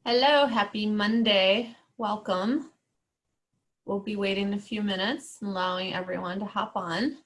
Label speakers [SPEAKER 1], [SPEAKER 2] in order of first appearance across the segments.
[SPEAKER 1] Hello, happy Monday. Welcome. We'll be waiting a few minutes, allowing everyone to hop on.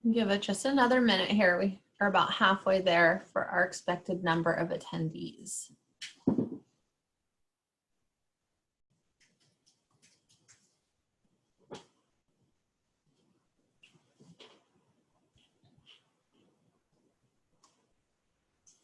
[SPEAKER 1] Give it just another minute here. We are about halfway there for our expected number of attendees.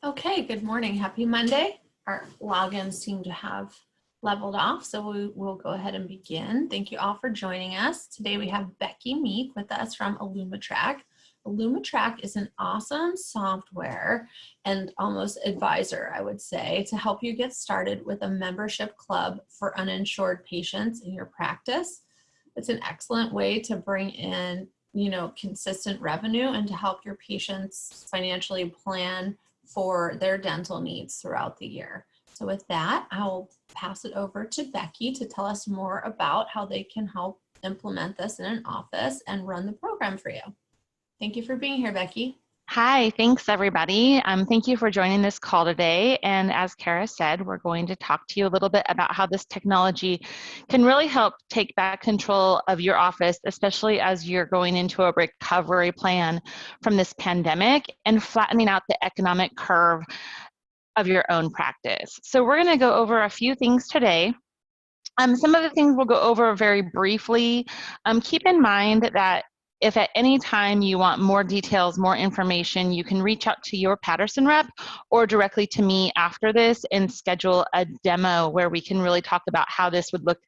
[SPEAKER 1] Okay, good morning. Happy Monday. Our logins seem to have leveled off, so we will go ahead and begin. Thank you all for joining us. Today we have Becky Meek with us from Illumitrac. Illumitrac is an awesome software and almost advisor, I would say, to help you get started with a membership club for uninsured patients in your practice. It's an excellent way to bring in, consistent revenue and to help your patients financially plan for their dental needs throughout the year. So with that, I'll pass it over to Becky to tell us more about how they can help implement this in an office and run the program for you. Thank you for being here, Becky.
[SPEAKER 2] Hi, thanks everybody. Thank you for joining this call today. And as Kara said, we're going to talk to you a little bit about how this technology can really help take back control of your office, especially as you're going into a recovery plan from this pandemic and flattening out the economic curve of your own practice. So we're going to go over a few things today. Some of the things we'll go over very briefly. Keep in mind that if at any time you want more details, more information, you can reach out to your Patterson rep or directly to me after this and schedule a demo where we can really talk about how this would look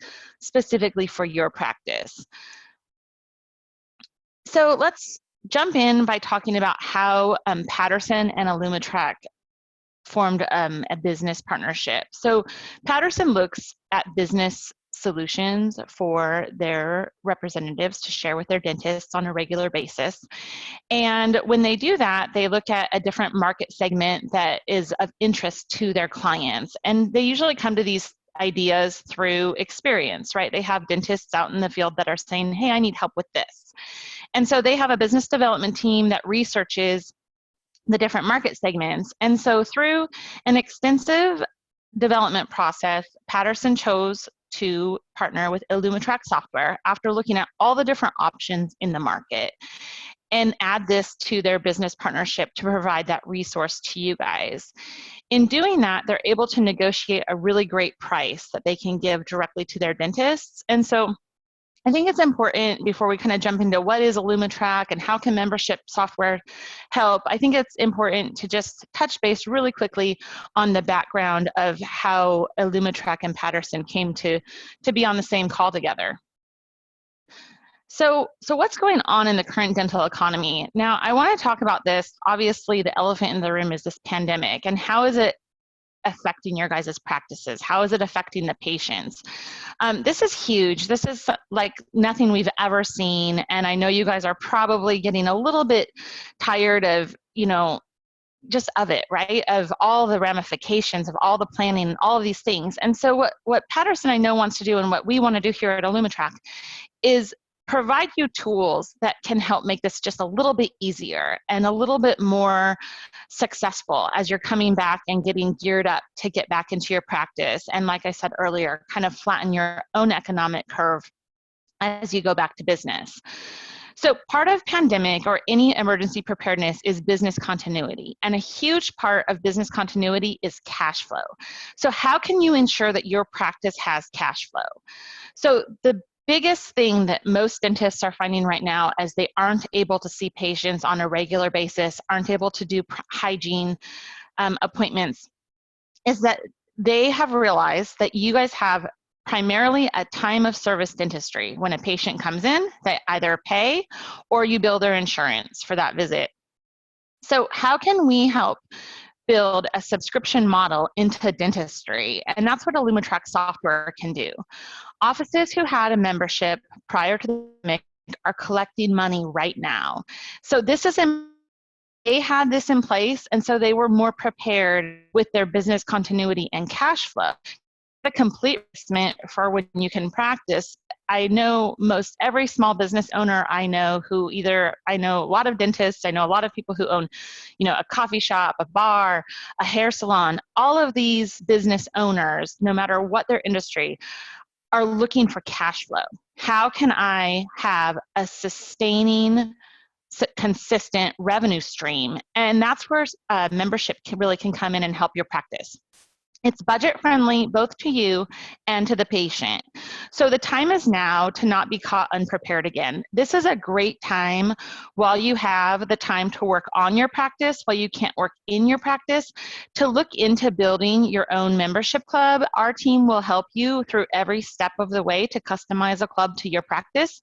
[SPEAKER 2] specifically for your practice. So let's jump in by talking about how Patterson and Illumitrac formed a business partnership. So Patterson looks at business solutions for their representatives to share with their dentists on a regular basis. And when they do that, they look at a different market segment that is of interest to their clients. And they usually come to these ideas through experience, right? They have dentists out in the field that are saying, hey, I need help with this. And so they have a business development team that researches the different market segments. And so through an extensive development process, Patterson chose to partner with Illumitrac software after looking at all the different options in the market and add this to their business partnership to provide that resource to you guys. In doing that, they're able to negotiate a really great price that they can give directly to their dentists. And so I think it's important before we kind of jump into what is Illumitrac and how can membership software help, I think it's important to just touch base really quickly on the background of how Illumitrac and Patterson came to be on the same call together. So what's going on in the current dental economy? Now, I want to talk about this. Obviously, the elephant in the room is this pandemic, and how is it affecting your guys' practices? How is it affecting the patients? This is huge. This is like nothing we've ever seen. And I know you guys are probably getting a little bit tired of, just of it, right? Of all the ramifications of all the planning, all of these things. And so what Patterson I know wants to do and what we want to do here at Illumitrac is provide you tools that can help make this just a little bit easier and a little bit more successful as you're coming back and getting geared up to get back into your practice. And like I said earlier, kind of flatten your own economic curve as you go back to business. So part of pandemic or any emergency preparedness is business continuity. And a huge part of business continuity is cash flow. So how can you ensure that your practice has cash flow? So the biggest thing that most dentists are finding right now as they aren't able to see patients on a regular basis, aren't able to do hygiene appointments, is that they have realized that you guys have primarily a time of service dentistry. When a patient comes in, they either pay or you bill their insurance for that visit. So how can we help build a subscription model into dentistry? And that's what Illumitrac software can do. Offices who had a membership prior to the pandemic are collecting money right now. So this is they had this in place, and so they were more prepared with their business continuity and cash flow. A complete replacement for when you can practice. I know most every small business owner I know who I know a lot of dentists, I know a lot of people who own, a coffee shop, a bar, a hair salon. All of these business owners, no matter what their industry, are looking for cash flow. How can I have a sustaining, consistent revenue stream? And that's where membership really can come in and help your practice. It's budget friendly both to you and to the patient. So the time is now to not be caught unprepared again. This is a great time while you have the time to work on your practice, while you can't work in your practice, to look into building your own membership club. Our team will help you through every step of the way to customize a club to your practice.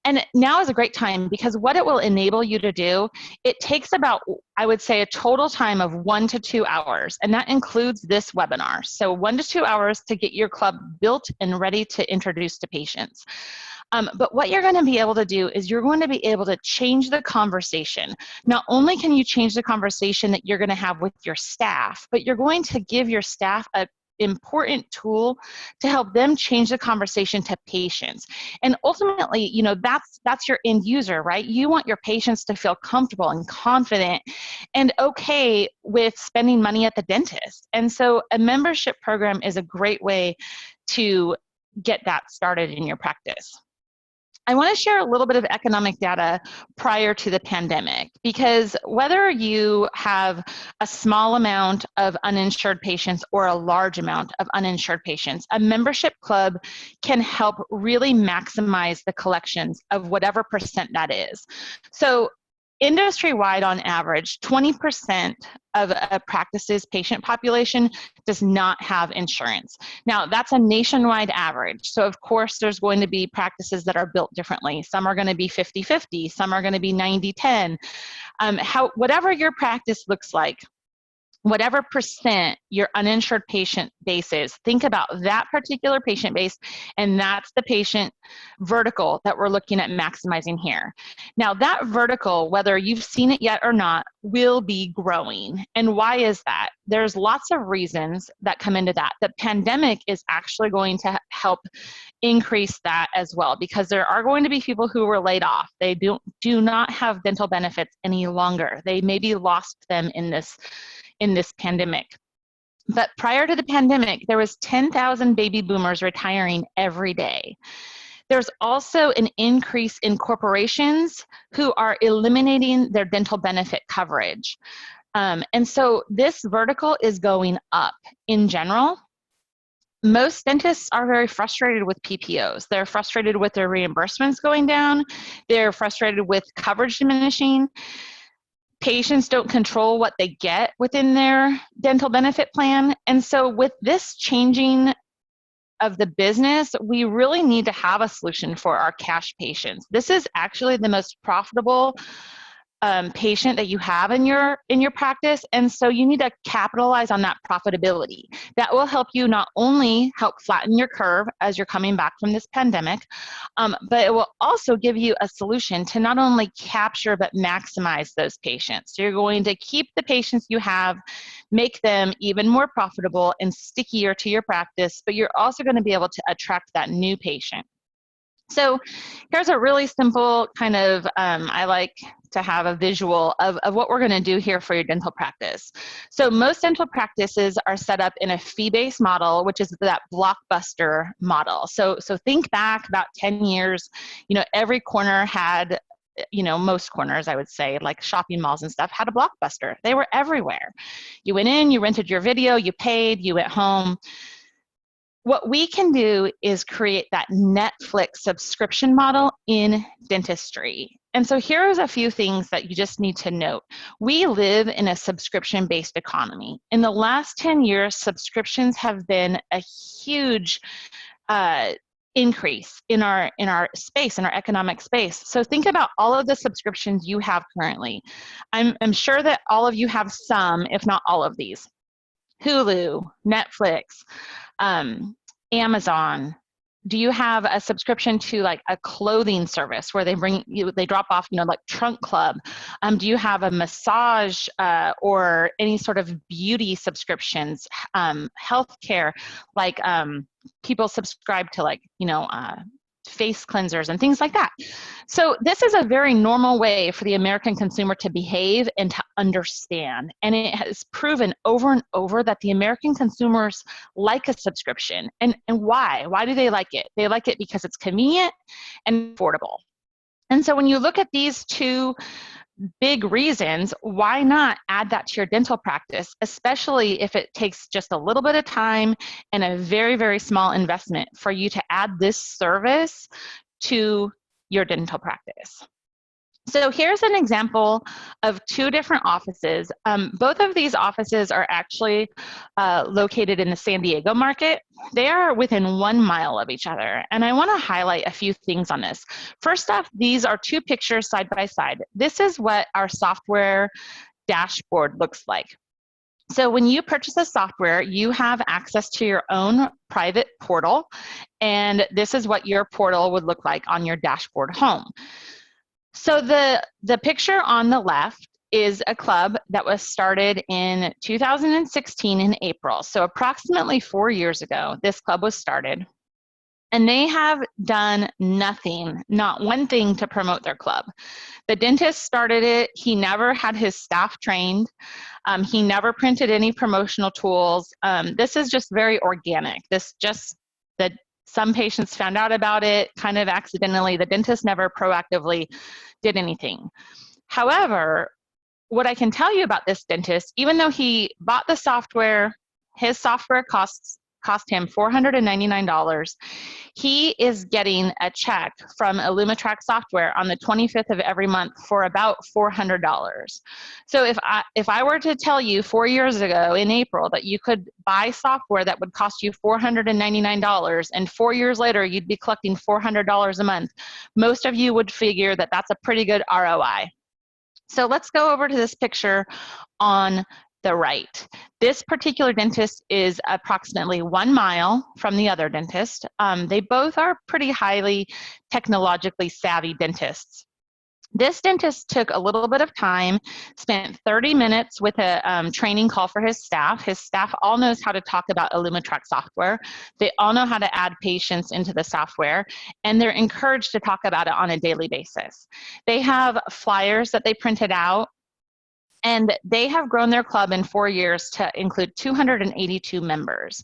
[SPEAKER 2] And now is a great time because what it will enable you to do, it takes about, I would say, a total time of 1 to 2 hours, and that includes this webinar. So 1 to 2 hours to get your club built and ready to introduce to patients. But what you're going to be able to do is you're going to be able to change the conversation. Not only can you change the conversation that you're going to have with your staff, but you're going to give your staff a important tool to help them change the conversation to patients. And ultimately, that's your end user, right? You want your patients to feel comfortable and confident and okay with spending money at the dentist. And so a membership program is a great way to get that started in your practice. I want to share a little bit of economic data prior to the pandemic, because whether you have a small amount of uninsured patients or a large amount of uninsured patients, a membership club can help really maximize the collections of whatever percent that is. So industry-wide, on average, 20% of a practice's patient population does not have insurance. Now, that's a nationwide average. So, of course, there's going to be practices that are built differently. Some are going to be 50-50. Some are going to be 90-10. Whatever your practice looks like, whatever percent your uninsured patient base is, think about that particular patient base, and that's the patient vertical that we're looking at maximizing here. Now, that vertical, whether you've seen it yet or not, will be growing. And why is that? There's lots of reasons that come into that. The pandemic is actually going to help increase that as well, because there are going to be people who were laid off. They do not have dental benefits any longer. They maybe lost them in this pandemic. But prior to the pandemic, there was 10,000 baby boomers retiring every day. There's also an increase in corporations who are eliminating their dental benefit coverage. And so this vertical is going up in general. Most dentists are very frustrated with PPOs. They're frustrated with their reimbursements going down. They're frustrated with coverage diminishing. Patients don't control what they get within their dental benefit plan. And so with this changing of the business, we really need to have a solution for our cash patients. This is actually the most profitable patient that you have in your practice, and so you need to capitalize on that profitability. That will help you not only help flatten your curve as you're coming back from this pandemic, but it will also give you a solution to not only capture but maximize those patients. So you're going to keep the patients you have, make them even more profitable and stickier to your practice, but you're also going to be able to attract that new patient. So here's a really simple kind of, I like to have a visual of what we're going to do here for your dental practice. So most dental practices are set up in a fee-based model, which is that blockbuster model. So think back about 10 years, every corner had, most corners, I would say, like shopping malls and stuff, had a blockbuster. They were everywhere. You went in, you rented your video, you paid, you went home. What we can do is create that Netflix subscription model in dentistry. And so here's a few things that you just need to note. We live in a subscription-based economy. In the last 10 years, subscriptions have been a huge increase in our space, in our economic space. So think about all of the subscriptions you have currently. I'm sure that all of you have some, if not all of these. Hulu, Netflix, Amazon, Do you have a subscription to like a clothing service where they drop off, like Trunk Club? Do you have a massage or any sort of beauty subscriptions, healthcare, like people subscribe to like, face cleansers and things like that. So this is a very normal way for the American consumer to behave and to understand. And it has proven over and over that the American consumers like a subscription. And why? Why do they like it? They like it because it's convenient and affordable. And so when you look at these two big reasons, why not add that to your dental practice, especially if it takes just a little bit of time and a very, very small investment for you to add this service to your dental practice. So here's an example of two different offices. Both of these offices are actually located in the San Diego market. They are within 1 mile of each other. And I want to highlight a few things on this. First off, these are two pictures side by side. This is what our software dashboard looks like. So when you purchase a software, you have access to your own private portal. And this is what your portal would look like on your dashboard home. So the picture on the left is a club that was started in 2016 in April. So approximately 4 years ago, this club was started. And they have done nothing, not one thing to promote their club. The dentist started it. He never had his staff trained. He never printed any promotional tools. This is just very organic. Some patients found out about it kind of accidentally. The dentist never proactively did anything. However, what I can tell you about this dentist, even though he bought the software, his software cost him $499. He is getting a check from Illumitrac software on the 25th of every month for about $400. So if I were to tell you 4 years ago in April that you could buy software that would cost you $499 and 4 years later you'd be collecting $400 a month, most of you would figure that that's a pretty good ROI. So let's go over to this picture on the right. This particular dentist is approximately 1 mile from the other dentist. They both are pretty highly technologically savvy dentists. This dentist took a little bit of time, spent 30 minutes with a training call for his staff. His staff all knows how to talk about Illumitrac software. They all know how to add patients into the software, and they're encouraged to talk about it on a daily basis. They have flyers that they printed out, and they have grown their club in 4 years to include 282 members.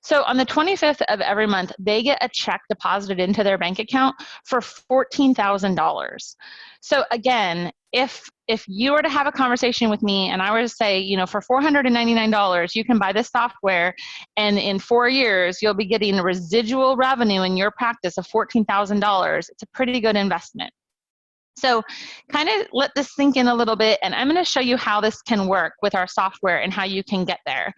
[SPEAKER 2] So on the 25th of every month, they get a check deposited into their bank account for $14,000. So again, if you were to have a conversation with me and I were to say, for $499, you can buy this software, and in 4 years, you'll be getting residual revenue in your practice of $14,000, it's a pretty good investment. So kind of let this sink in a little bit, and I'm going to show you how this can work with our software and how you can get there.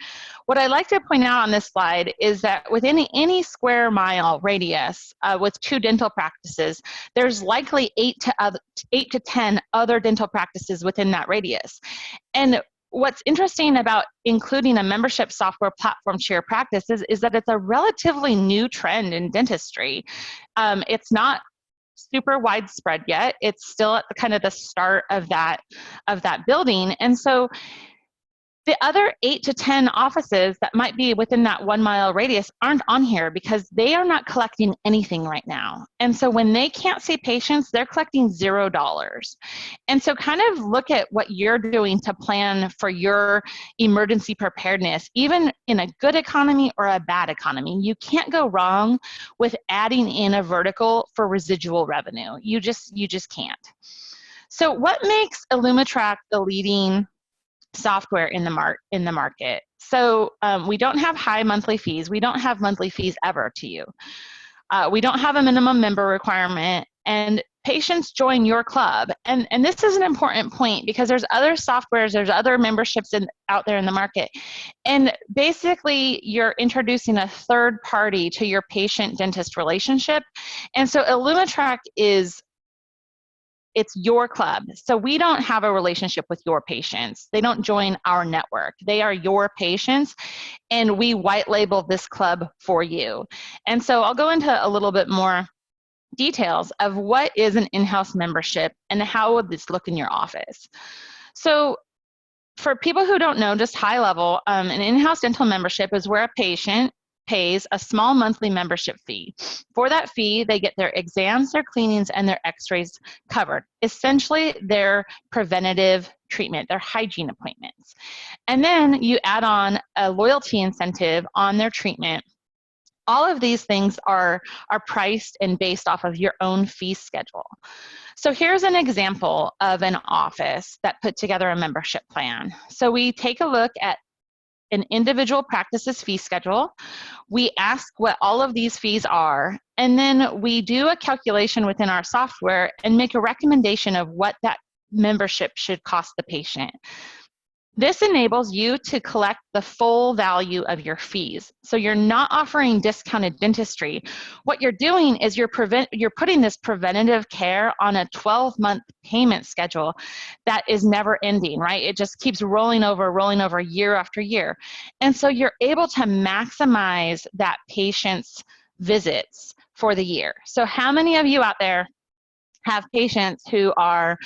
[SPEAKER 2] What I like to point out on this slide is that within any square mile radius with 2 dental practices, there's likely 8 to 10 other dental practices within that radius. And what's interesting about including a membership software platform to your practice is that it's a relatively new trend in dentistry. It's not super widespread yet. It's still at kind of the start of that building. And so the other 8 to 10 offices that might be within that 1 mile radius aren't on here because they are not collecting anything right now. And so when they can't see patients, they're collecting $0. And so kind of look at what you're doing to plan for your emergency preparedness, even in a good economy or a bad economy. You can't go wrong with adding in a vertical for residual revenue. You just can't. So what makes Illumitrac the leading software in the market? So we don't have high monthly fees. We don't have monthly fees ever to you. We don't have a minimum member requirement, and patients join your club. And this is an important point because there's other softwares, there's other memberships out there in the market. And basically you're introducing a third party to your patient-dentist relationship. And so Illumitrac is it's your club. So we don't have a relationship with your patients. They don't join our network. They are your patients, and we white label this club for you. And so I'll go into a little bit more details of what is an in-house membership and how would this look in your office. So for people who don't know, just high level, an in-house dental membership is where a patient pays a small monthly membership fee. For that fee, they get their exams, their cleanings, and their x-rays covered. Essentially, their preventative treatment, their hygiene appointments. And then you add on a loyalty incentive on their treatment. All of these things are priced and based off of your own fee schedule. So here's an example of an office that put together a membership plan. So we take a look at an individual practice's fee schedule. We ask what all of these fees are, and then we do a calculation within our software and make a recommendation of what that membership should cost the patient. This enables you to collect the full value of your fees. So you're not offering discounted dentistry. What you're doing is you're putting this preventative care on a 12-month payment schedule that is never ending, right? It just keeps rolling over year after year. And so you're able to maximize that patient's visits for the year. So how many of you out there have patients who are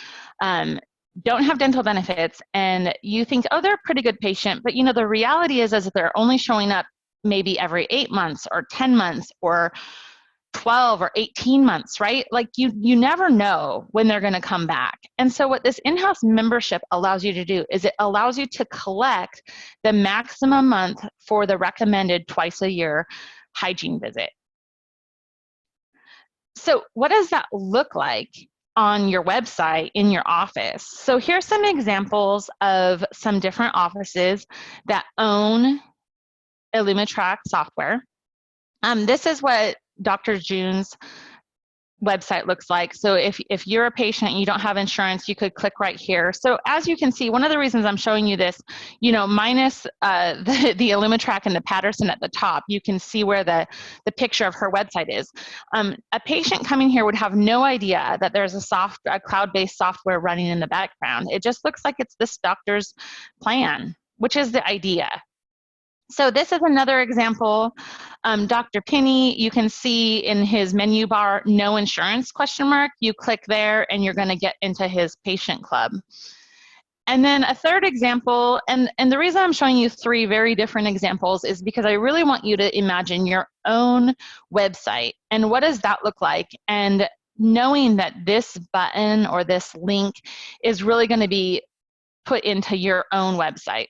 [SPEAKER 2] don't have dental benefits and you think, oh, they're a pretty good patient, but you know, the reality is that they're only showing up maybe every 8 months or 10 months or 12 or 18 months, right? Like you never know when they're going to come back. And so what this in-house membership allows you to do is it allows you to collect the maximum month for the recommended twice a year hygiene visit. So what does that look like on your website in your office? So here's some examples of some different offices that own Illumitrac software. This is what Dr. June's website looks like. So if you're a patient and you don't have insurance, you could click right here. So as you can see, one of the reasons I'm showing you this, you know, minus the Illumitrac and the Patterson at the top, you can see where the picture of her website is. A patient coming here would have no idea that there's a cloud-based software running in the background. It just looks like it's this doctor's plan, which is the idea. So this is another example. Dr. Penny, you can see in his menu bar, no insurance question mark. You click there and you're going to get into his patient club. And then a third example, and the reason I'm showing you three very different examples is because I really want you to imagine your own website and what does that look like, and knowing that this button or this link is really going to be put into your own website.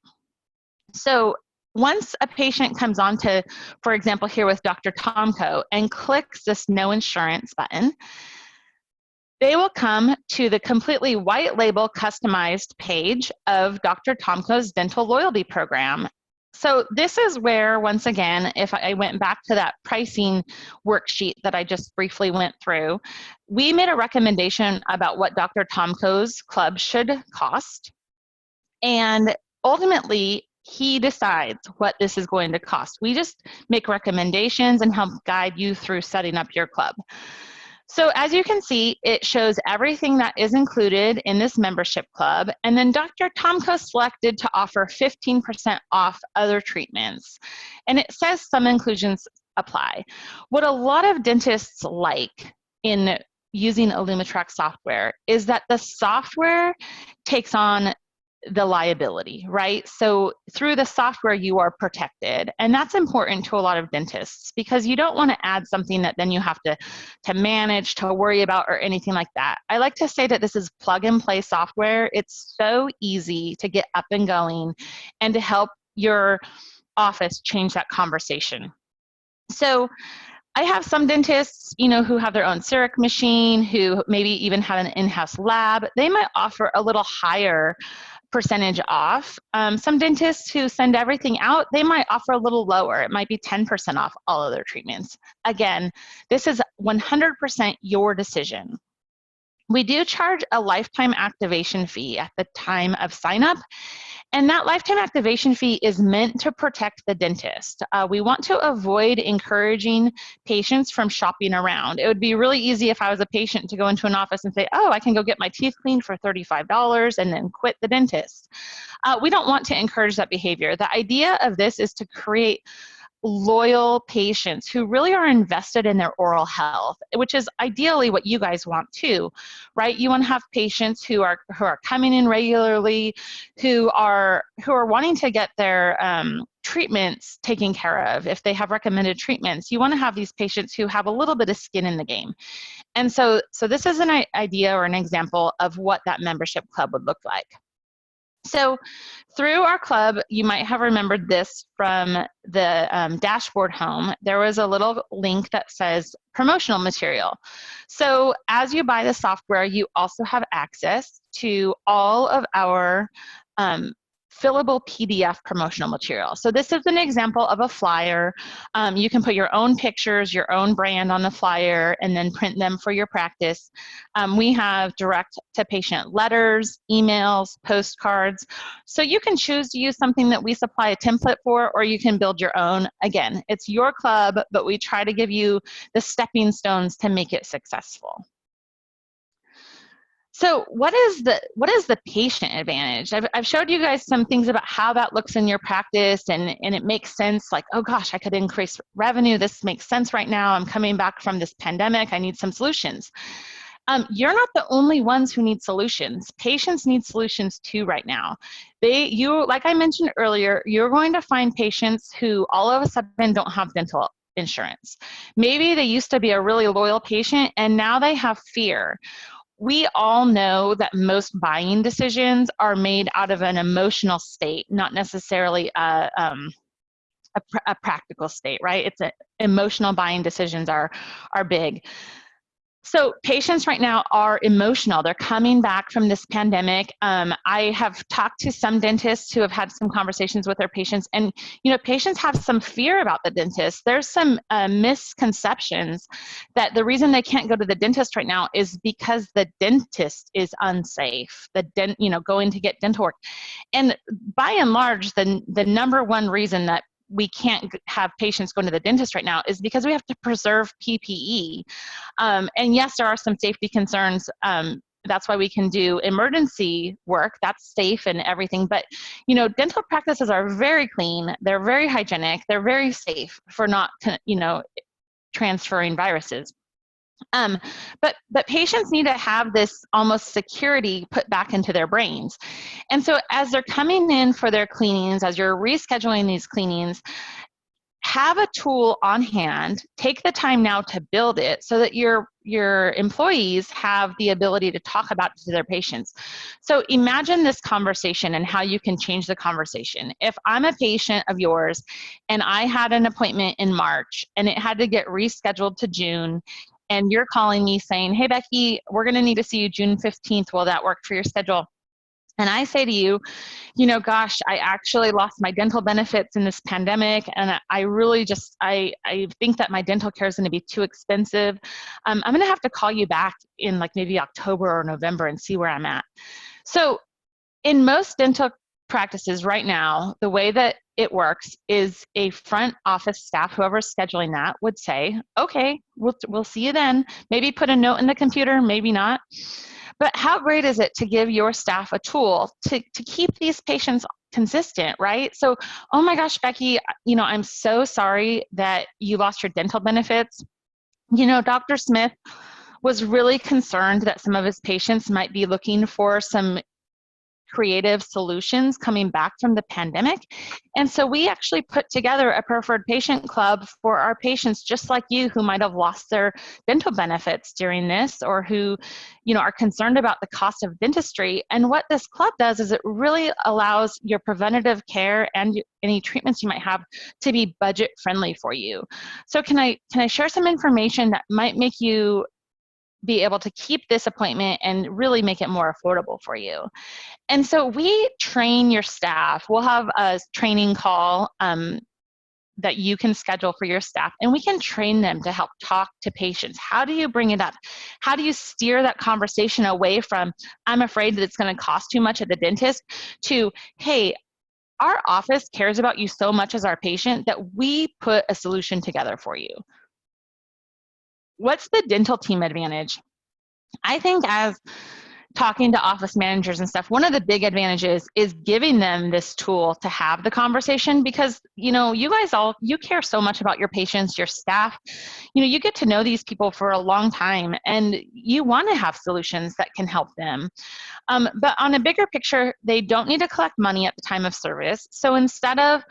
[SPEAKER 2] So once a patient comes on to, for example, here with Dr. Tomko and clicks this no insurance button, they will come to the completely white label customized page of Dr. Tomko's dental loyalty program. So this is where, once again, if I went back to that pricing worksheet that I just briefly went through, we made a recommendation about what Dr. Tomko's club should cost. And ultimately, he decides what this is going to cost. We just make recommendations and help guide you through setting up your club. So as you can see, it shows everything that is included in this membership club. And then Dr. Tomko selected to offer 15% off other treatments. And it says some inclusions apply. What a lot of dentists like in using Illumitrac software is that the software takes on the liability, right? So through the software, you are protected. And that's important to a lot of dentists because you don't want to add something that then you have to manage, to worry about, or anything like that. I like to say that this is plug and play software. It's so easy to get up and going and to help your office change that conversation. So I have some dentists, you know, who have their own CEREC machine, who maybe even have an in-house lab. They might offer a little higher percentage off. Some dentists who send everything out, they might offer a little lower. It might be 10% off all of their treatments. Again, this is 100% your decision. We do charge a lifetime activation fee at the time of sign up. And that lifetime activation fee is meant to protect the dentist. We want to avoid encouraging patients from shopping around. It would be really easy if I was a patient to go into an office and say, oh, I can go get my teeth cleaned for $35 and then quit the dentist. We don't want to encourage that behavior. The idea of this is to create loyal patients who really are invested in their oral health, which is ideally what you guys want too, right? You want to have patients who are coming in regularly, who are wanting to get their treatments taken care of. If they have recommended treatments, you want to have these patients who have a little bit of skin in the game. And so this is an idea or an example of what that membership club would look like. So through our club, you might have remembered this from the dashboard home. There was a little link that says promotional material. So as you buy the software, you also have access to all of our fillable PDF promotional material. So this is an example of a flyer. You can put your own pictures, your own brand on the flyer, and then print them for your practice. We have direct to patient letters, emails, postcards. So you can choose to use something that we supply a template for, or you can build your own. Again, it's your club, but we try to give you the stepping stones to make it successful. So what is the patient advantage? I've showed you guys some things about how that looks in your practice, and it makes sense, like, oh gosh, I could increase revenue. This makes sense right now. I'm coming back from this pandemic. I need some solutions. You're not the only ones who need solutions. Patients need solutions too right now. Like I mentioned earlier, you're going to find patients who all of a sudden don't have dental insurance. Maybe they used to be a really loyal patient and now they have fear. We all know that most buying decisions are made out of an emotional state, not necessarily a practical state, right? Emotional buying decisions are big. So patients right now are emotional. They're coming back from this pandemic. I have talked to some dentists who have had some conversations with their patients, and patients have some fear about the dentist. There's some misconceptions that the reason they can't go to the dentist right now is because the dentist is unsafe. Going to get dental work, and by and large, the number one reason that we can't have patients going to the dentist right now is because we have to preserve PPE. And yes, there are some safety concerns. That's why we can do emergency work. That's safe and everything. But, dental practices are very clean. They're very hygienic. They're very safe for not, transferring viruses. But patients need to have this almost security put back into their brains. And so as they're coming in for their cleanings, as you're rescheduling these cleanings, have a tool on hand, take the time now to build it so that your employees have the ability to talk about it to their patients. So imagine this conversation and how you can change the conversation. If I'm a patient of yours and I had an appointment in March and it had to get rescheduled to June, and you're calling me saying, hey, Becky, we're going to need to see you June 15th. Will that work for your schedule? And I say to you, gosh, I actually lost my dental benefits in this pandemic, and I really I think that my dental care is going to be too expensive. I'm going to have to call you back in like maybe October or November and see where I'm at. So in most dental practices right now, the way that it works is a front office staff, whoever's scheduling that, would say, okay, we'll see you then. Maybe put a note in the computer, maybe not. But how great is it to give your staff a tool to keep these patients consistent, right? So, oh my gosh, Becky, I'm so sorry that you lost your dental benefits. Dr. Smith was really concerned that some of his patients might be looking for some creative solutions coming back from the pandemic. And so we actually put together a preferred patient club for our patients just like you who might have lost their dental benefits during this, or who, are concerned about the cost of dentistry. And what this club does is it really allows your preventative care and any treatments you might have to be budget friendly for you. So can I share some information that might make you be able to keep this appointment and really make it more affordable for you? And so we train your staff. We'll have a training call that you can schedule for your staff, and we can train them to help talk to patients. How do you bring it up? How do you steer that conversation away from, I'm afraid that it's going to cost too much at the dentist, to, hey, our office cares about you so much as our patient that we put a solution together for you. What's the dental team advantage? I think, as talking to office managers and stuff, one of the big advantages is giving them this tool to have the conversation, because, you guys you care so much about your patients, your staff. You get to know these people for a long time, and you want to have solutions that can help them. But on a bigger picture, they don't need to collect money at the time of service. So instead of,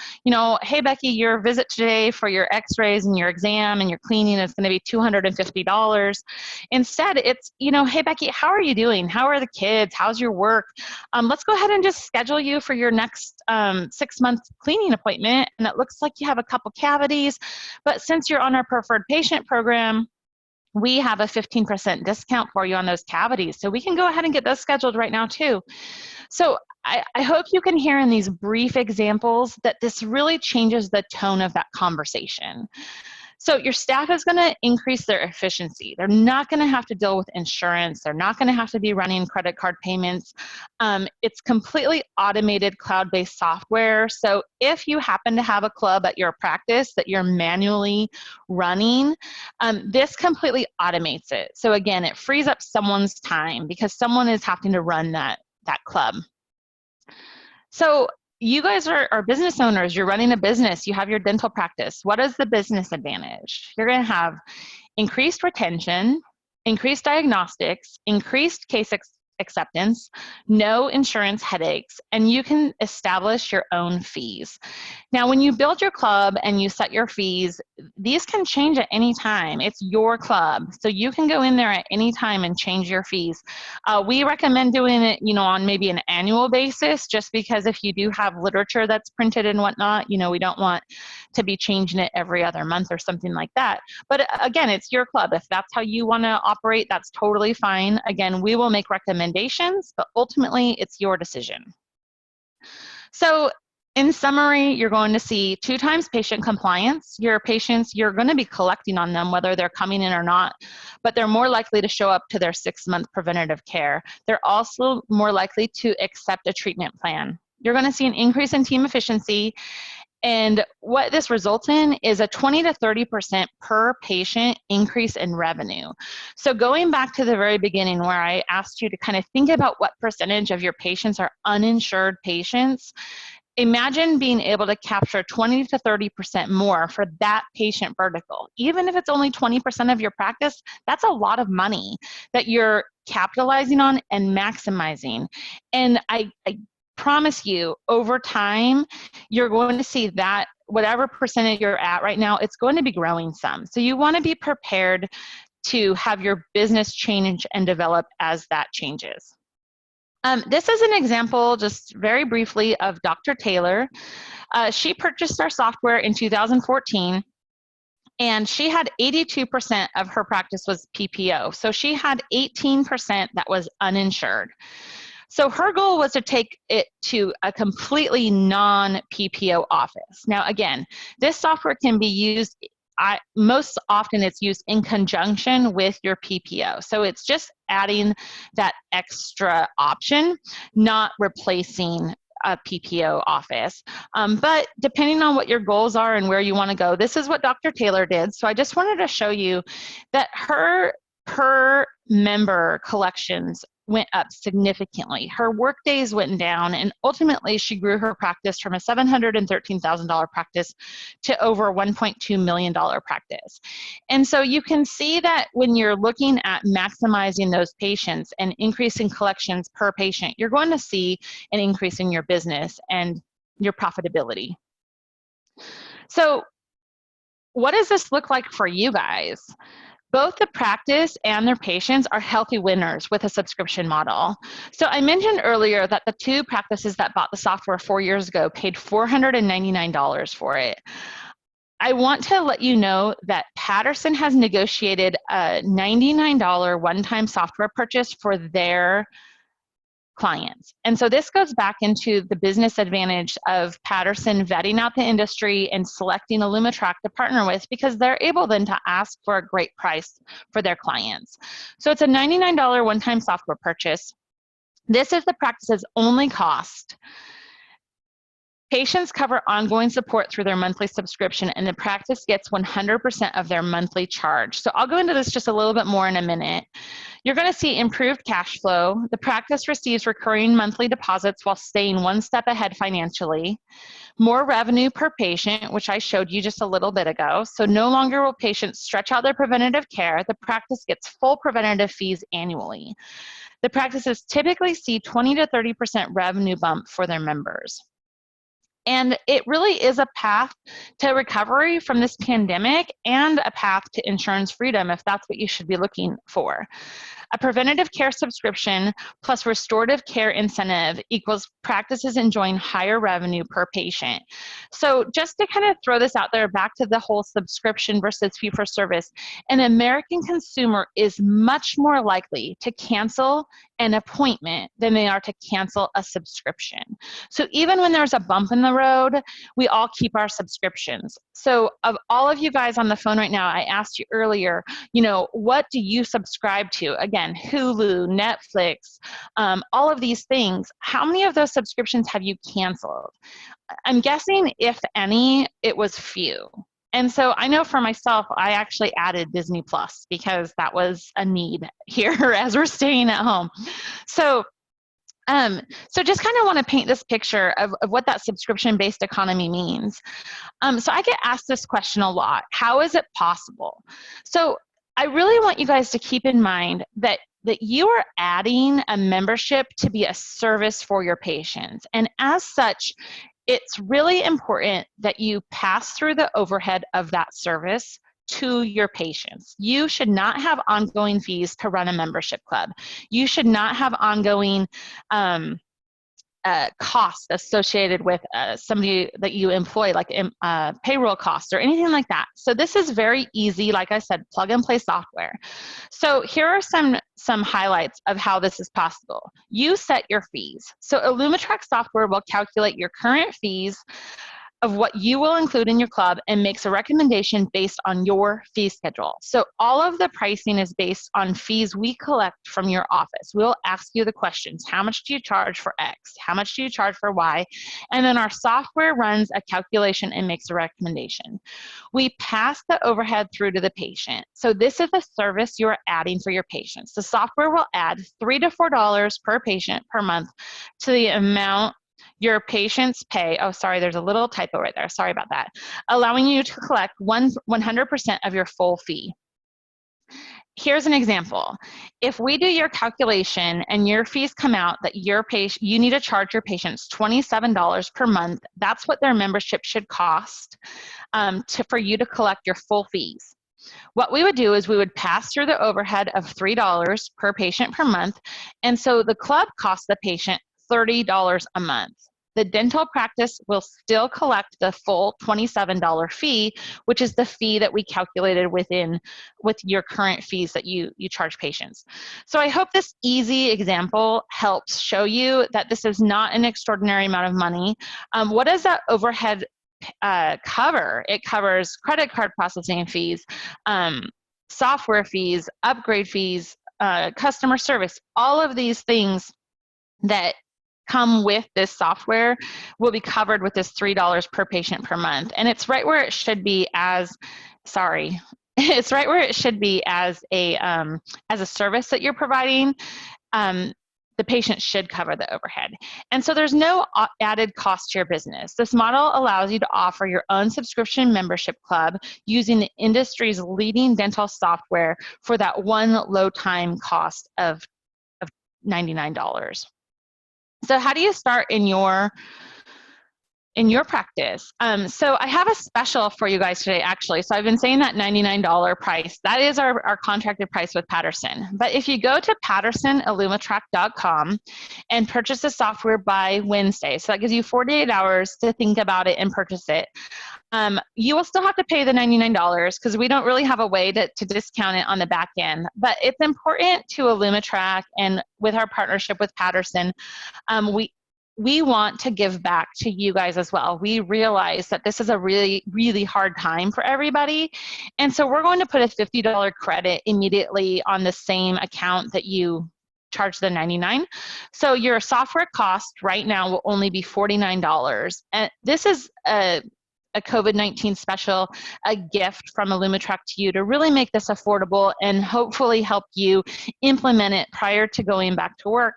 [SPEAKER 2] hey, Becky, your visit today for your x-rays and your exam and your cleaning is going to be $250. Instead, it's, hey, Becky, how are you doing? How are the kids? How's your work? Let's go ahead and just schedule you for your next 6-month cleaning appointment. And it looks like you have a couple cavities, but since you're on our preferred patient program, we have a 15% discount for you on those cavities. So we can go ahead and get those scheduled right now too. So I hope you can hear in these brief examples that this really changes the tone of that conversation. So your staff is going to increase their efficiency. They're not going to have to deal with insurance. They're not going to have to be running credit card payments. It's completely automated cloud-based software. So if you happen to have a club at your practice that you're manually running, this completely automates it. So again, it frees up someone's time because someone is having to run that club. So you guys are business owners, you're running a business, you have your dental practice. What is the business advantage? You're going to have increased retention, increased diagnostics, increased case acceptance, no insurance headaches, and you can establish your own fees. Now, when you build your club and you set your fees, these can change at any time. It's your club, so you can go in there at any time and change your fees. We recommend doing it, on maybe an annual basis, just because if you do have literature that's printed and whatnot, we don't want to be changing it every other month or something like that. But again, it's your club. If that's how you want to operate, that's totally fine. Again, we will make recommendations, but ultimately it's your decision. So in summary, you're going to see 2 times patient compliance. Your patients, you're going to be collecting on them whether they're coming in or not, but they're more likely to show up to their 6-month preventative care. They're also more likely to accept a treatment plan. You're going to see an increase in team efficiency. And what this results in is a 20 to 30% per patient increase in revenue. So going back to the very beginning where I asked you to kind of think about what percentage of your patients are uninsured patients, imagine being able to capture 20 to 30% more for that patient vertical. Even if it's only 20% of your practice, that's a lot of money that you're capitalizing on and maximizing. And I promise you, over time, you're going to see that whatever percentage you're at right now, it's going to be growing some. So you want to be prepared to have your business change and develop as that changes. This is an example, just very briefly, of Dr. Taylor. She purchased our software in 2014. And she had 82% of her practice was PPO. So she had 18% that was uninsured. So her goal was to take it to a completely non-PPO office. Now, again, this software can be used, most often it's used in conjunction with your PPO. So it's just adding that extra option, not replacing a PPO office. But depending on what your goals are and where you want to go, this is what Dr. Taylor did. So I just wanted to show you that her per member collections went up significantly. Her work days went down, and ultimately she grew her practice from a $713,000 practice to over a $1.2 million practice. And so you can see that when you're looking at maximizing those patients and increasing collections per patient, you're going to see an increase in your business and your profitability. So what does this look like for you guys? Both the practice and their patients are healthy winners with a subscription model. So I mentioned earlier that the 2 practices that bought the software 4 years ago paid $499 for it. I want to let you know that Patterson has negotiated a $99 one-time software purchase for their clients. And so this goes back into the business advantage of Patterson vetting out the industry and selecting Illumitrac to partner with, because they're able then to ask for a great price for their clients. So it's a $99 one-time software purchase. This is the practice's only cost. Patients cover ongoing support through their monthly subscription, and the practice gets 100% of their monthly charge. So I'll go into this just a little bit more in a minute. You're going to see improved cash flow. The practice receives recurring monthly deposits while staying one step ahead financially. More revenue per patient, which I showed you just a little bit ago. So no longer will patients stretch out their preventative care. The practice gets full preventative fees annually. The practices typically see 20 to 30% revenue bump for their members. And it really is a path to recovery from this pandemic and a path to insurance freedom if that's what you should be looking for. A preventative care subscription plus restorative care incentive equals practices enjoying higher revenue per patient. So just to kind of throw this out there, back to the whole subscription versus fee for service, an American consumer is much more likely to cancel an appointment than they are to cancel a subscription. So even when there's a bump in the road, we all keep our subscriptions. So of all of you guys on the phone right now, I asked you earlier, what do you subscribe to? Again, Hulu, Netflix, all of these things. How many of those subscriptions have you canceled? I'm guessing, if any, it was few. And so I know for myself, I actually added Disney Plus because that was a need here as we're staying at home. So just kind of want to paint this picture of what that subscription-based economy means. So I get asked this question a lot: how is it possible? So I really want you guys to keep in mind that you are adding a membership to be a service for your patients. And as such, it's really important that you pass through the overhead of that service to your patients. You should not have ongoing fees to run a membership club. You should not have ongoing costs associated with somebody that you employ, like payroll costs or anything like that. So this is very easy, like I said, plug and play software. So here are some highlights of how this is possible. You set your fees. So Illumitrac software will calculate your current fees of what you will include in your club and makes a recommendation based on your fee schedule. So all of the pricing is based on fees we collect from your office. We'll ask you the questions: how much do you charge for X? How much do you charge for Y? And then our software runs a calculation and makes a recommendation. We pass the overhead through to the patient. So this is a service you're adding for your patients. The software will add $3 to $4 per patient per month to the amount your patients pay. Oh, sorry, there's a little typo right there. Sorry about that. Allowing you to collect 100% of your full fee. Here's an example. If we do your calculation and your fees come out that you need to charge your patients $27 per month, that's what their membership should cost for you to collect your full fees. What we would do is we would pass through the overhead of $3 per patient per month, and so the club costs the patient $30 a month. The dental practice will still collect the full $27 fee, which is the fee that we calculated with your current fees that you charge patients. So I hope this easy example helps show you that this is not an extraordinary amount of money. What does that overhead cover? It covers credit card processing fees, software fees, upgrade fees, customer service. All of these things that come with this software will be covered with this $3 per patient per month. And it's right where it should be it's right where it should be as a service that you're providing. The patient should cover the overhead. And so there's no added cost to your business. This model allows you to offer your own subscription membership club using the industry's leading dental software for that one low time cost of $99. So how do you start in your practice? So I have a special for you guys today, actually. So I've been saying that $99 price. That is our contracted price with Patterson. But if you go to pattersonillumitrac.com and purchase the software by Wednesday, so that gives you 48 hours to think about it and purchase it, You will still have to pay the $99 because we don't really have a way to discount it on the back end. But it's important to Illumitrac and with our partnership with Patterson, we want to give back to you guys as well. We realize that this is a really, really hard time for everybody. And so we're going to put a $50 credit immediately on the same account that you charge the $99. So your software cost right now will only be $49. And this is a COVID-19 special, a gift from Illumitrac to you to really make this affordable and hopefully help you implement it prior to going back to work.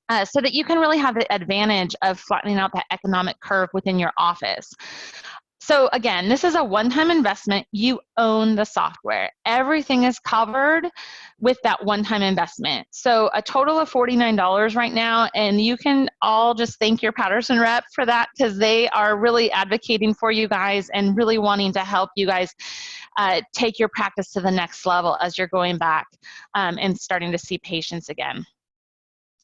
[SPEAKER 2] So that you can really have the advantage of flattening out that economic curve within your office. So again, this is a one-time investment. You own the software. Everything is covered with that one-time investment. So a total of $49 right now, and you can all just thank your Patterson rep for that because they are really advocating for you guys and really wanting to help you guys take your practice to the next level as you're going back and starting to see patients again.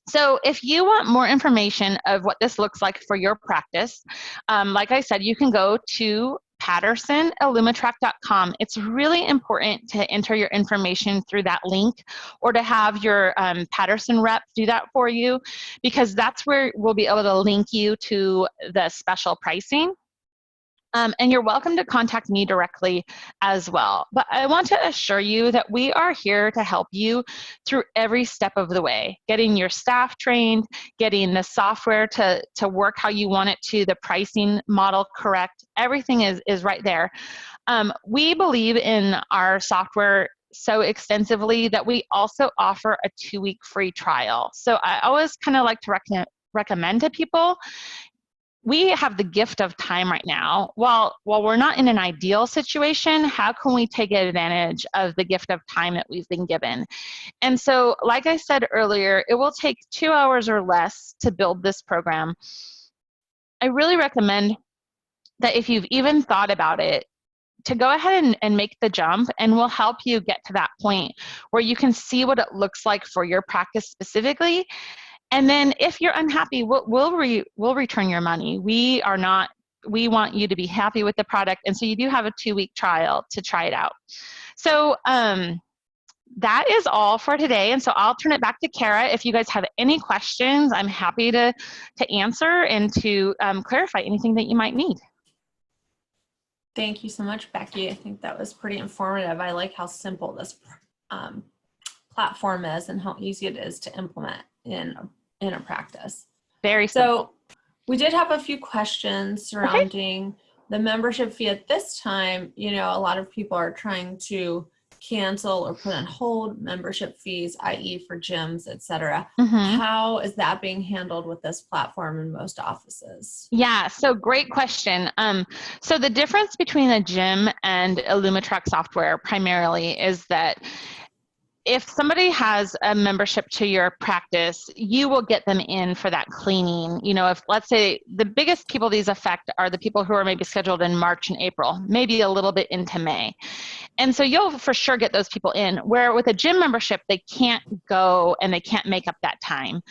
[SPEAKER 2] So if you want more information of what this looks like for your practice, like I said, you can go to pattersonillumitrac.com. It's really important to enter your information through that link or to have your Patterson rep do that for you, because that's where we'll be able to link you to the special pricing. And you're welcome to contact me directly as well. But I want to assure you that we are here to help you through every step of the way, getting your staff trained, getting the software to work how you want it to, the pricing model correct. Everything is right there. We believe in our software so extensively that we also offer a 2-week free trial. So I always kind of like to recommend to people, we have the gift of time right now. While we're not in an ideal situation, how can we take advantage of the gift of time that we've been given? And so, like I said earlier, it will take 2 hours or less to build this program. I really recommend that if you've even thought about it, to go ahead and make the jump, and we'll help you get to that point where you can see what it looks like for your practice specifically. And then if you're unhappy, we'll return your money. We want you to be happy with the product. And so you do have a 2-week trial to try it out. So that is all for today. And so I'll turn it back to Kara. If you guys have any questions, I'm happy to answer and to clarify anything that you might need.
[SPEAKER 1] Thank you so much, Becky. I think that was pretty informative. I like how simple this platform is and how easy it is to implement in a practice.
[SPEAKER 2] Very simple.
[SPEAKER 1] So we did have a few questions surrounding the membership fee at this time. You know, a lot of people are trying to cancel or put on hold membership fees, i.e. for gyms, etc. How is that being handled with this platform in most offices?
[SPEAKER 2] Yeah, so great question. So the difference between a gym and Illumitrac software primarily is that if somebody has a membership to your practice, you will get them in for that cleaning. You know, if let's say the biggest people these affect are the people who are maybe scheduled in March and April, maybe a little bit into May. And so you'll for sure get those people in, where with a gym membership, they can't go and they can't make up that time.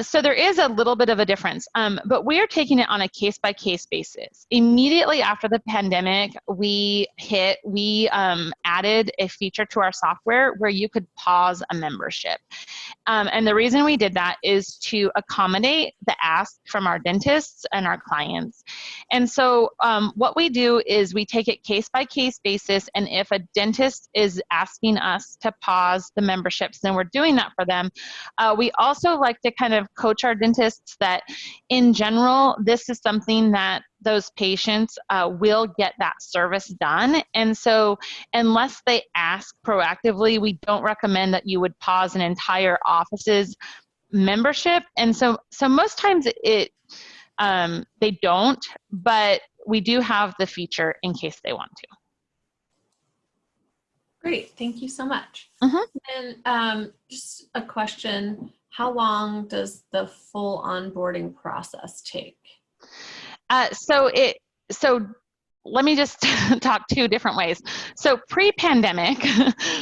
[SPEAKER 2] So there is a little bit of a difference, but we are taking it on a case-by-case basis. Immediately after the pandemic, we added a feature to our software where you could pause a membership. And the reason we did that is to accommodate the ask from our dentists and our clients. And so what we do is we take it case-by-case basis, and if a dentist is asking us to pause the memberships, then we're doing that for them. We also like to kind of coach our dentists that in general, this is something that those patients will get that service done. And so unless they ask proactively, we don't recommend that you would pause an entire office's membership. And so most times they don't, but we do have the feature in case they want to.
[SPEAKER 1] Great, thank you so much. And just a question, how long does the full onboarding process take?
[SPEAKER 2] So let me just talk two different ways. So pre-pandemic,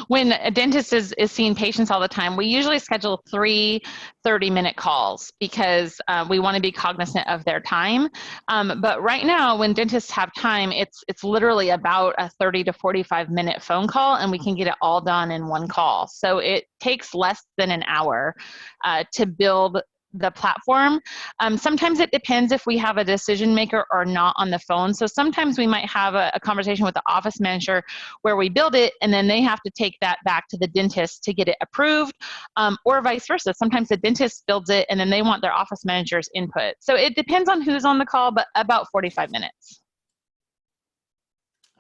[SPEAKER 2] when a dentist is seeing patients all the time, we usually schedule 3 30-minute calls because we want to be cognizant of their time. But right now, when dentists have time, it's literally about a 30 to 45-minute phone call, and we can get it all done in one call. So it takes less than an hour to build the platform. Sometimes it depends if we have a decision maker or not on the phone. So sometimes we might have a conversation with the office manager where we build it and then they have to take that back to the dentist to get it approved, or vice versa. Sometimes the dentist builds it and then they want their office manager's input. So it depends on who's on the call, but about 45 minutes.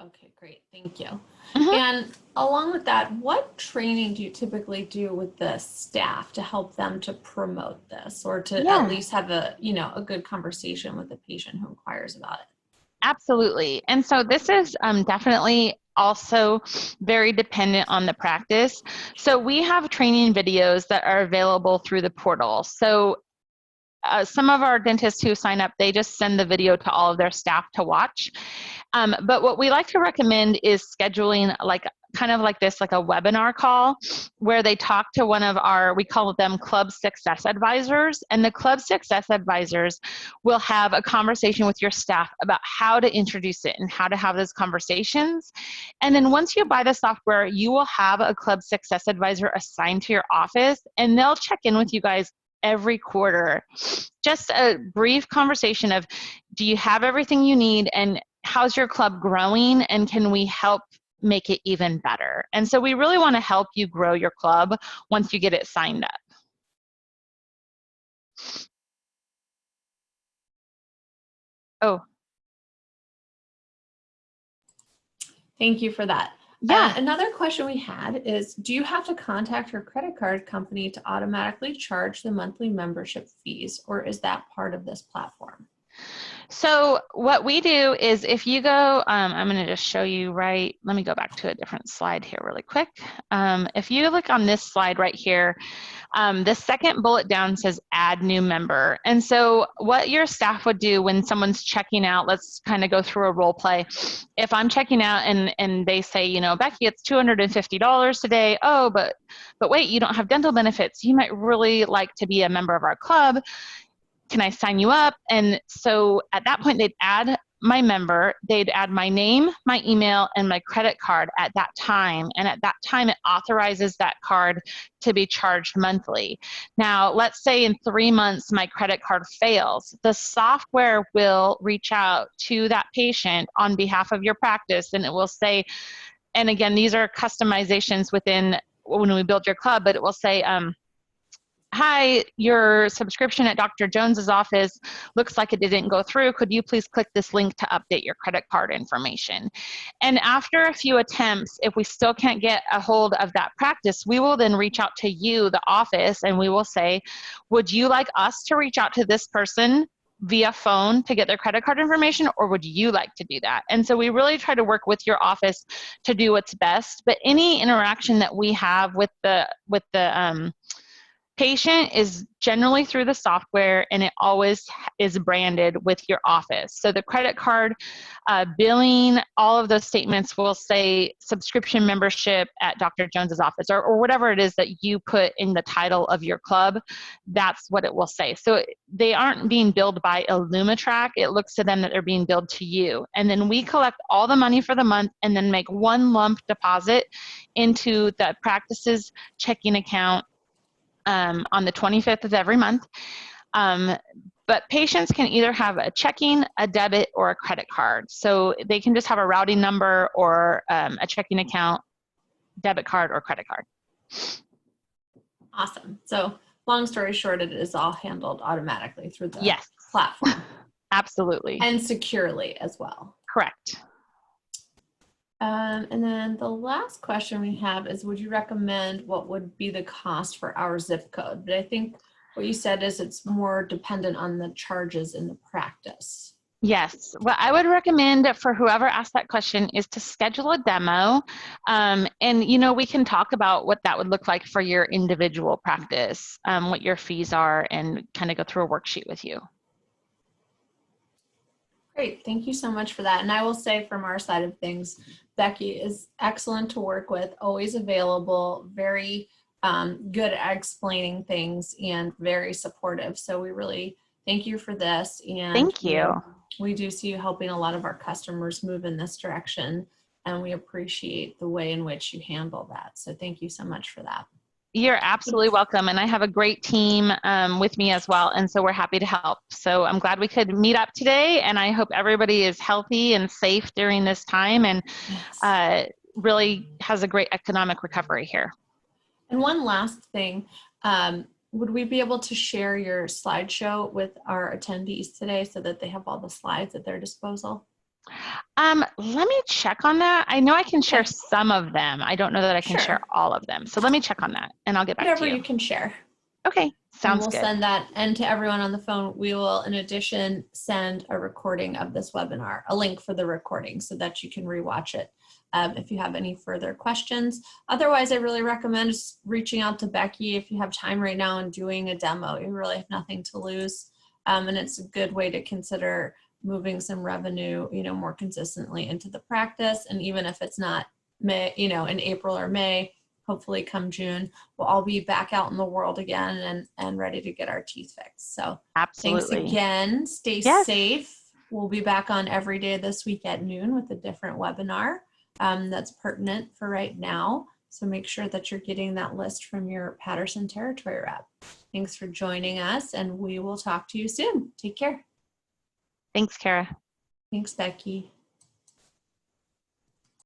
[SPEAKER 1] Okay, great. Thank you.
[SPEAKER 2] Mhm.
[SPEAKER 1] And along with that, what training do you typically do with the staff to help them to promote this, or to
[SPEAKER 2] Yeah.
[SPEAKER 1] at least have a, a good conversation with the patient who inquires about it?
[SPEAKER 2] Absolutely. And so this is definitely also very dependent on the practice. So we have training videos that are available through the portal. So some of our dentists who sign up, they just send the video to all of their staff to watch. But what we like to recommend is scheduling kind of like this, like a webinar call where they talk to one of our, we call them club success advisors. And the club success advisors will have a conversation with your staff about how to introduce it and how to have those conversations. And then once you buy the software, you will have a club success advisor assigned to your office, and they'll check in with you guys every quarter. Just a brief conversation of, do you have everything you need, and how's your club growing, and can we help make it even better? And so we really want to help you grow your club once you get it signed up. Oh,
[SPEAKER 1] Thank you for that.
[SPEAKER 2] yeah.
[SPEAKER 1] Another question we had is, do you have to contact your credit card company to automatically charge the monthly membership fees, or is that part of this platform?
[SPEAKER 2] So what we do is, if you go, I'm going to just show you let me go back to a different slide here really quick. If you look on this slide right here, the second bullet down says add new member. And so what your staff would do when someone's checking out, let's kind of go through a role play. If I'm checking out and they say, Becky, it's $250 today. Oh, but wait, you don't have dental benefits. You might really like to be a member of our club. Can I sign you up? And so at that point, they'd add my member, they'd add my name, my email, and my credit card at that time. And at that time, it authorizes that card to be charged monthly. Now, let's say in 3 months, my credit card fails. The software will reach out to that patient on behalf of your practice, and it will say, and again, these are customizations within when we build your club, but it will say, hi, your subscription at Dr. Jones's office looks like it didn't go through. Could you please click this link to update your credit card information? And after a few attempts, if we still can't get a hold of that practice, we will then reach out to you, the office, and we will say, would you like us to reach out to this person via phone to get their credit card information, or would you like to do that? And so we really try to work with your office to do what's best. But any interaction that we have with the patient is generally through the software, and it always is branded with your office. So the credit card, billing, all of those statements will say subscription membership at Dr. Jones's office, or whatever it is that you put in the title of your club. That's what it will say. So they aren't being billed by Illumitrac. It looks to them that they're being billed to you. And then we collect all the money for the month and then make one lump deposit into the practice's checking account on the 25th of every month. But patients can either have a checking, a debit, or a credit card. So they can just have a routing number or a checking account, debit card, or credit card.
[SPEAKER 1] Awesome. So long story short, it is all handled automatically through the
[SPEAKER 2] Yes.
[SPEAKER 1] platform.
[SPEAKER 2] Absolutely.
[SPEAKER 1] And securely as well.
[SPEAKER 2] Correct.
[SPEAKER 1] And then the last question we have is, would you recommend what would be the cost for our zip code? But I think what you said is it's more dependent on the charges in the practice.
[SPEAKER 2] Yes. What I would recommend for whoever asked that question is to schedule a demo. And, we can talk about what that would look like for your individual practice, what your fees are, and kind of go through a worksheet with you.
[SPEAKER 1] Great. Thank you so much for that. And I will say from our side of things, Becky is excellent to work with, always available, very good at explaining things and very supportive. So we really thank you for this. And
[SPEAKER 2] Thank you.
[SPEAKER 1] we do see you helping a lot of our customers move in this direction. And we appreciate the way in which you handle that. So thank you so much for that.
[SPEAKER 2] You're absolutely welcome. And I have a great team with me as well. And so we're happy to help. So I'm glad we could meet up today. And I hope everybody is healthy and safe during this time and really has a great economic recovery here.
[SPEAKER 1] And one last thing, would we be able to share your slideshow with our attendees today so that they have all the slides at their disposal?
[SPEAKER 2] Let me check on that. I know I can share some of them. I don't know that I can share all of them. So let me check on that and I'll get back to you.
[SPEAKER 1] Whatever you can share.
[SPEAKER 2] Okay, sounds good.
[SPEAKER 1] We'll send that. And to everyone on the phone, we will, in addition, send a recording of this webinar, a link for the recording so that you can rewatch it if you have any further questions. Otherwise, I really recommend just reaching out to Becky if you have time right now and doing a demo. You really have nothing to lose. And it's a good way to consider moving some revenue, more consistently into the practice. And even if it's not May, in April or May, hopefully come June, we'll all be back out in the world again and ready to get our teeth fixed. So
[SPEAKER 2] absolutely.
[SPEAKER 1] Thanks again. Stay safe. We'll be back on every day this week at noon with a different webinar that's pertinent for right now. So make sure that you're getting that list from your Patterson territory rep. Thanks for joining us, and we will talk to you soon. Take care.
[SPEAKER 2] Thanks, Kara.
[SPEAKER 1] Thanks, Becky.